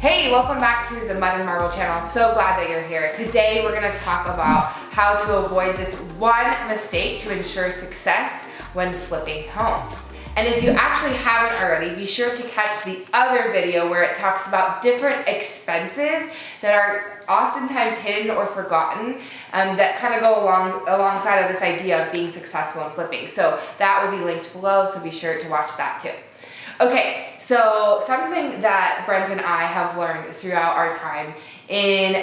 Hey, welcome back to the Mud and Marble channel. So glad that you're here. Today we're going to talk about how to avoid this one mistake to ensure success when flipping homes. And if you actually haven't already, be sure to catch the other video where it talks about different expenses that are oftentimes hidden or forgotten that kind of go alongside of this idea of being successful in flipping. So that will be linked below, so be sure to watch that too. Okay, so something that Brent and I have learned throughout our time in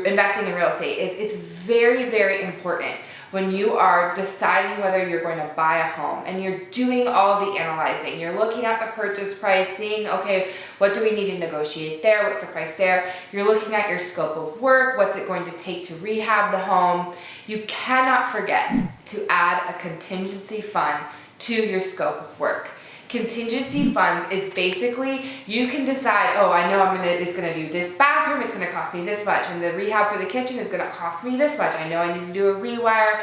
investing in real estate is it's very, very important when you are deciding whether you're going to buy a home and you're doing all the analyzing. You're looking at the purchase price, seeing, okay, what do we need to negotiate there? What's the price there? You're looking at your scope of work. What's it going to take to rehab the home? You cannot forget to add a contingency fund to your scope of work. Contingency funds is basically, you can decide, oh, I know it's gonna do this bathroom, it's gonna cost me this much, and the rehab for the kitchen is gonna cost me this much. I know I need to do a rewire,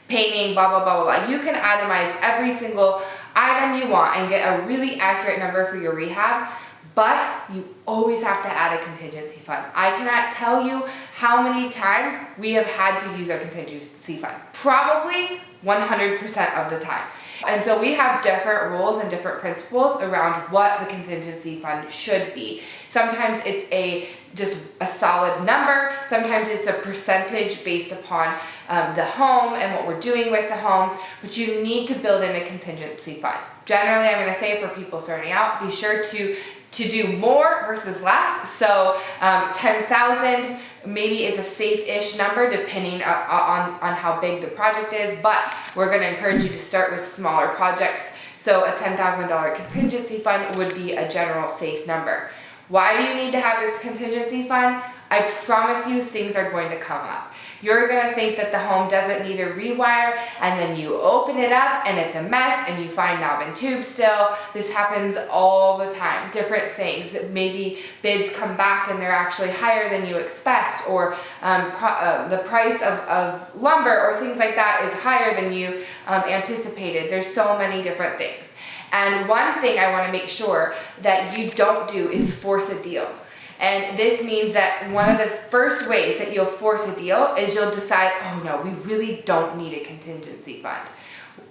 painting, blah, blah, blah, blah, blah. You can itemize every single item you want and get a really accurate number for your rehab, but you always have to add a contingency fund. I cannot tell you how many times we have had to use our contingency fund. Probably 100% of the time. And so we have different rules and different principles around what the contingency fund should be. Sometimes it's just a solid number. Sometimes it's a percentage based upon the home and what we're doing with the home, but you need to build in a contingency fund. Generally, I'm gonna say for people starting out, be sure to do more versus less. So 10,000 maybe is a safe-ish number depending on how big the project is, but we're gonna encourage you to start with smaller projects. So a $10,000 contingency fund would be a general safe number. Why do you need to have this contingency fund? I promise you things are going to come up. You're gonna think that the home doesn't need a rewire, and then you open it up and it's a mess and you find knob and tube still. This happens all the time, different things. Maybe bids come back and they're actually higher than you expect, or the price of lumber or things like that is higher than you anticipated. There's so many different things. And one thing I wanna make sure that you don't do is force a deal. And this means that one of the first ways that you'll force a deal is you'll decide, oh no, we really don't need a contingency fund.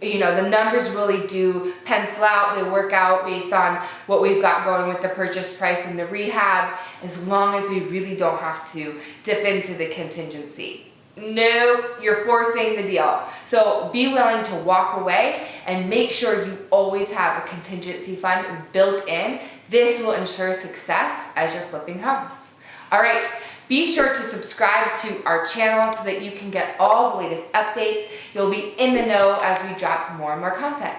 You know, the numbers really do pencil out, they work out based on what we've got going with the purchase price and the rehab, as long as we really don't have to dip into the contingency. Nope, you're forcing the deal. So be willing to walk away and make sure you always have a contingency fund built in. This will ensure success as you're flipping homes. All right, be sure to subscribe to our channel so that you can get all the latest updates. You'll be in the know as we drop more and more content.